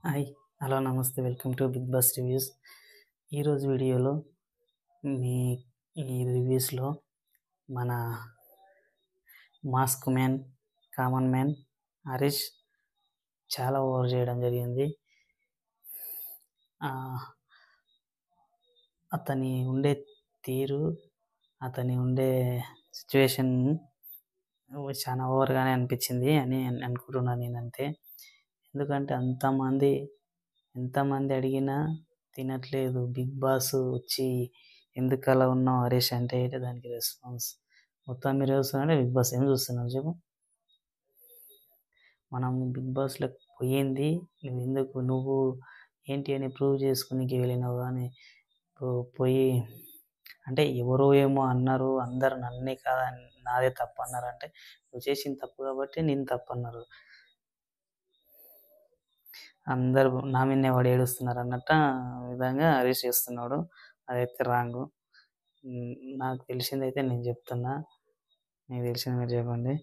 Hi! Hello! నమస్తే. Welcome to Bigg Boss reviews. ఈరోజు వీడియోలో మీ ఈ రివ్యూస్‌లో మన mask man, common man Harish చాలా ఓవర్ చేయడం జరిగింది. అతని ఉండే తీరు, అతని ఉండే సిట్యుయేషన్ చాలా ఓవర్‌గానే అనిపించింది అని అనుకుంటున్నాను నేనంతే. ఎందుకంటే ఎంతమంది అడిగినా తినట్లేదు. బిగ్ బాస్ వచ్చి ఎందుకలా ఉన్నావు హరీష్ అంటే దానికి రెస్పాన్స్ మొత్తం మీరు చూస్తున్నారంటే బిగ్ బాస్ ఏం చూస్తున్నారు చెప్పు? మనం బిగ్ బాస్‌లోకి పోయింది నువ్వు ఏంటి అని ప్రూవ్ చేసుకునికి వెళ్ళినావు కానీ పోయి అంటే ఎవరో ఏమో అన్నారు, అందరు నన్నే కాదా నాదే తప్పు అన్నారంటే నువ్వు చేసింది తప్పు కాబట్టి నేను తప్పు అన్నారు. అందరూ నా మీదనే పడి ఏడుస్తున్నారు అన్నట్ట విధంగా హరీష్ చేస్తున్నాడు. అదైతే రాంగు. నాకు తెలిసిందైతే నేను చెప్తున్నా. మీకు తెలిసింది మీరు చెప్పండి.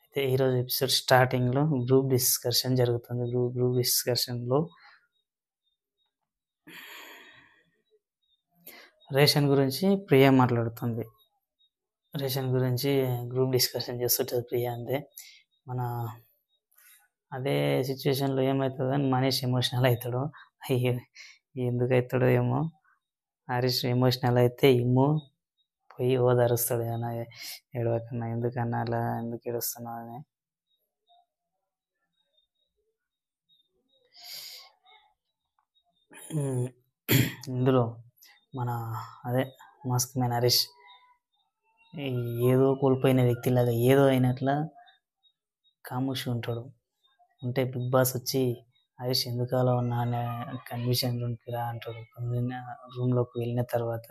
అయితే ఈరోజు ఎపిసోడ్ స్టార్టింగ్‌లో గ్రూప్ డిస్కషన్ జరుగుతుంది. గ్రూప్ డిస్కషన్‌లో రేషన్ గురించి ప్రియ మాట్లాడుతుంది. రేషన్ గురించి గ్రూప్ డిస్కషన్ చేస్తుంటది ప్రియ అంతే. అదే సిచ్యుయేషన్‌లో ఏమైతదని మనీష్ ఎమోషనల్ అయితాడు. అయ్యో! ఎందుకు అయితాడో ఏమో! హరీష్ ఎమోషనల్ అయితే పోయి ఓదారుస్తాడు. ఏడవకన్నా ఎందుకన్నా అలా ఎందుకు ఏడుస్తున్నావు అని. ఇందులో అదే మాస్క్ మ్యాన్ హరీష్ ఏదో కోల్పోయిన వ్యక్తిలాగా ఏదో అయినట్లా ఖామోష్ ఉంటాడు. ఉంటే బిగ్ బాస్ వచ్చి హరీష్ ఎందుకు అలా ఉన్నా అనే కన్ఫ్యూజన్ రూమ్కి రా అంటాడు. రూమ్లోకి వెళ్ళిన తర్వాత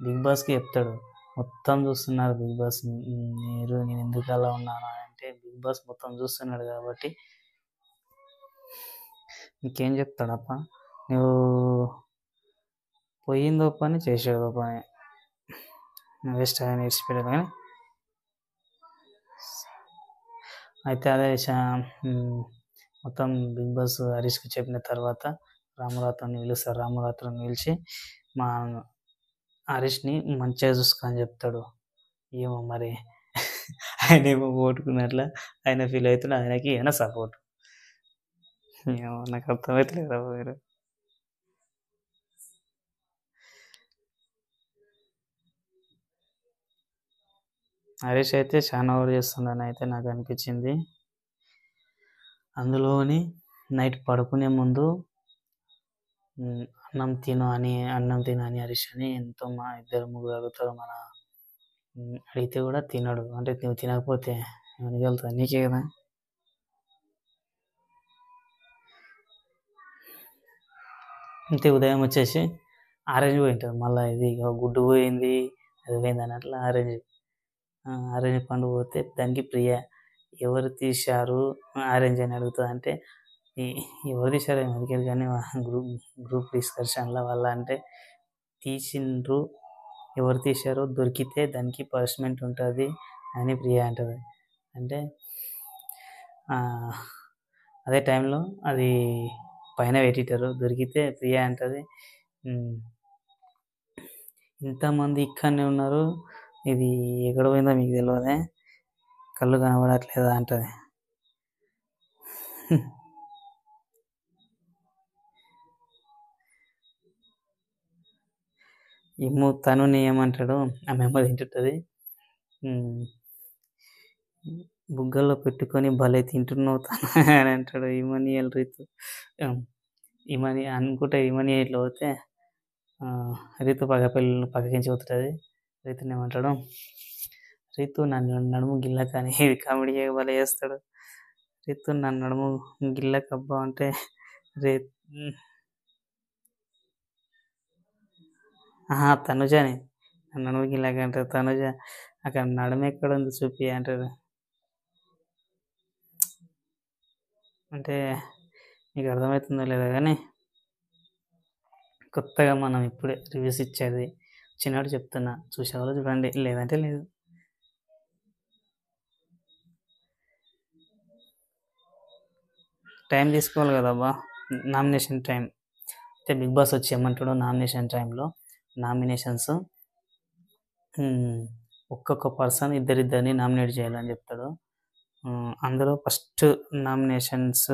బిగ్ బాస్కి చెప్తాడు. మొత్తం చూస్తున్నారు బిగ్ బాస్ నేను ఎందుకు అలా ఉన్నాను అంటే బిగ్ బాస్ మొత్తం చూస్తున్నాడు కాబట్టి నీకేం చెప్తాడప్ప, నువ్వు పోయిందో పని చేసేదో పని వేస్ట్ అని నేర్చిపెట్టాడు. కానీ అయితే అదే మొత్తం బిగ్ బాస్ హరీష్కి చెప్పిన తర్వాత రామరాత్రిని పిలుస్తారు. రామరాత్రిని పిలిచి మా హరీష్ని మంచిగా చూసుకొని చెప్తాడు. ఏమో మరి ఆయన ఏమో ఓటుకున్నట్ల ఆయన ఫీల్ అవుతున్నాడు. ఆయనకి ఏమైనా సపోర్ట్ ఏమో నాకు అర్థమవుతలేదు మీరు. హరీష్ అయితే చాలా ఓవర్ చేస్తుండని అయితే నాకు అనిపించింది. అందులోని నైట్ పడుకునే ముందు అన్నం తిను అని హరీష్ అని ఎంతో మా ఇద్దరు ముగ్గురు అడుగుతారు. అడిగితే కూడా తినడు. అంటే నువ్వు తినకపోతే మిగలుతుంది నీకే కదా. అంతే ఉదయం వచ్చేసి ఆరెంజ్ పోయింటుంది. మళ్ళీ ఇది గుడ్డు పోయింది, అది పోయింది అన్నట్లు ఆరెంజ్ పండు పోతే దానికి ప్రియ ఎవరు తీశారు ఆరెంజ్ అని అడుగుతుంది. అంటే ఎవరు తీశారు అడిగారు కానీ గ్రూప్ డిస్కషన్లో వల్ల అంటే తీసిండ్రు, ఎవరు తీశారో దొరికితే దానికి పనిష్మెంట్ ఉంటుంది అని ప్రియ అంటుంది. అంటే అదే టైంలో అది పైన పెట్టిటారు, దొరికితే ప్రియ అంటుంది ఇంతమంది ఇక్కడనే ఉన్నారు, ఇది ఎక్కడ పోయిందో మీకు తెలియదే, కళ్ళు కనబడట్లేదా అంటుంది. తనుని ఏమంటాడు, ఆమె తింటుంటుంది. బుగ్గల్లో పెట్టుకొని భలే తింటున్నావు తను అని అంటాడు. ఇమానియల్ రీతు అనుకుంటే ఇమానియల్ ఇట్లా పోతే రీతు పక్కకించి పోతుంది. రీతుని ఏమంటాడు, రీతు నన్ను నడుము గిల్లక అని ఇది కామెడీ భలే చేస్తాడు. రీతు నన్ను నడుము గిల్లకబ్బా అంటే తనుజని నడుము గిల్లక అంటారు. తనుజ అక్కడ నడుము ఎక్కడ ఉంది చూపి అంటారు. అంటే మీకు అర్థమవుతుందో లేదో కానీ కొత్తగా మనం ఇప్పుడే రివ్యూస్ ఇచ్చేది చిన్నవాడు చెప్తున్నా, చూసేవాళ్ళు చూడండి, లేదంటే లేదు. టైం తీసుకోవాలి కదబ్బా, నామినేషన్ టైం. అయితే బిగ్ బాస్ వచ్చి ఏమంటాడు, నామినేషన్ టైంలో నామినేషన్స్ ఒక్కొక్క పర్సన్ ఇద్దరిద్దరిని నామినేట్ చేయాలని చెప్తాడు. అందులో ఫస్ట్ నామినేషన్స్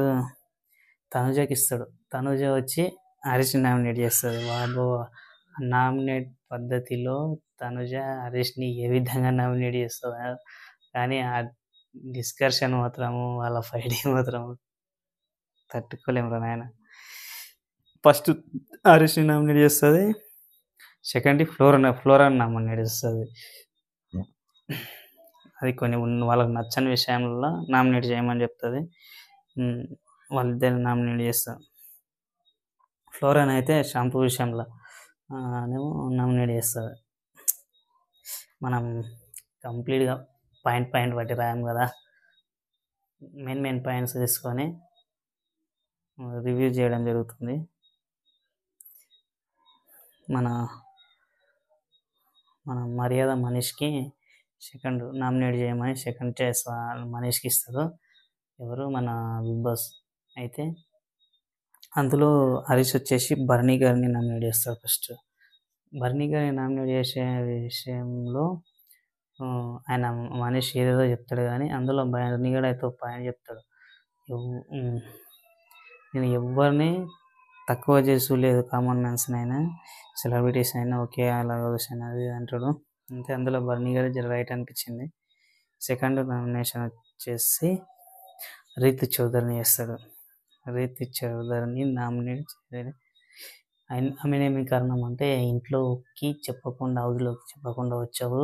తనుజకి ఇస్తాడు. తనుజ వచ్చి హరీష్ని నామినేట్ చేస్తుంది. వాళ్ళు నామినేట్ పద్ధతిలో తనుజ హరీష్ని ఏ విధంగా నామినేట్ చేస్తుందో కానీ ఆ డిస్కషన్ మాత్రము, వాళ్ళ ఫైటింగ్ మాత్రము తట్టుకోలేము రా నాయన. ఫస్ట్ హరీష్ని నామినేట్ చేస్తుంది, సెకండ్ ఫ్లోరాని నామినేట్ చేస్తుంది. అది కొన్ని వాళ్ళకి నచ్చని విషయంలో నామినేట్ చేయమని చెప్తుంది. వాళ్ళిద్దరిని నామినేట్ చేస్తారు. ఫ్లోరాన్ అయితే షాంపూ విషయంలో ఏమో నామినేట్ చేస్తుంది. మనం కంప్లీట్గా పాయింట్ బట్టి రాయం కదా, మెయిన్ పాయింట్స్ తీసుకొని రివ్యూ చేయడం జరుగుతుంది. మన మర్యాద మనీష్కి సెకండ్ నామినేట్ చేయమని సెకండ్ ఛాయిస్ మనీష్కి ఇస్తారు. ఎవరు, మన బిగ్ బాస్. అయితే అందులో హరీష్ వచ్చేసి బర్నీ గారిని నామినేట్ చేస్తారు. ఫస్ట్ బర్నీ గారిని నామినేట్ చేసే విషయంలో ఆయన మనీష్ ఏదేదో చెప్తాడు కానీ అందులో బర్నీ గారు అయితే ఒక పాయింట్ చెప్తాడు, నేను ఎవరిని తక్కువ చేసు లేదు, కామన్ మ్యాన్స్ని అయినా సెలబ్రిటీస్ అయినా ఓకే అలాగ చూసాను అది అంటాడు. అంతే, అందులో బర్నీ గారు జర రైట్ అనిపించింది. సెకండ్ నామినేషన్ వచ్చేసి రీతు చౌదరిని చేస్తాడు. రీతు చౌదరిని నామినేట్ చేయలేదు. ఆమెనేమి కారణం అంటే, ఇంట్లోకి చెప్పకుండా హౌస్లోకి చెప్పకుండా వచ్చావు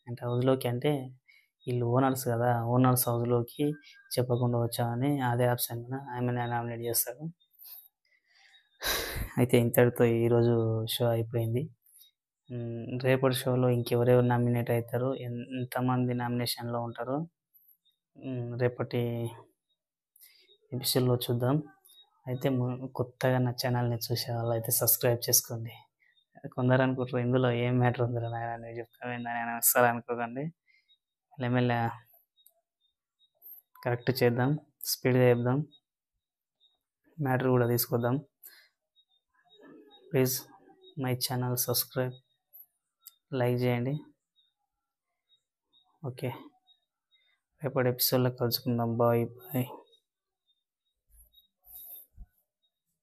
అంటే, హౌస్లోకి అంటే వీళ్ళు ఓనర్స్ కదా, ఓనర్స్ హౌస్లోకి చెప్పకుండా వచ్చామని అదే ఆప్షన్ ఆమెనే నామినేట్ చేస్తాడు. అయితే ఇంతటితో ఈరోజు షో అయిపోయింది. రేపటి షోలో ఇంకెవరెవరు నామినేట్ అవుతారు, ఎంతమంది నామినేషన్లో ఉంటారో రేపటి ఎపిసోడ్లో చూద్దాం. అయితే కొత్తగా నా ఛానల్ని చూసే వాళ్ళు అయితే సబ్స్క్రైబ్ చేసుకోండి. కొందరు అనుకుంటారు ఇందులో ఏం మ్యాటర్ ఉందిరా నాయన అని చెప్తామేందని అసలు అనుకోకండి. మెల్లమెల్ల కరెక్ట్ చేద్దాం, స్పీడ్గా చెప్దాం, మ్యాటర్ కూడా తీసుకొద్దాం. Please my channel subscribe, like చేయండి. ఓకే, రేపటి ఎపిసోడ్లో కలుసుకుందాం. Bye bye.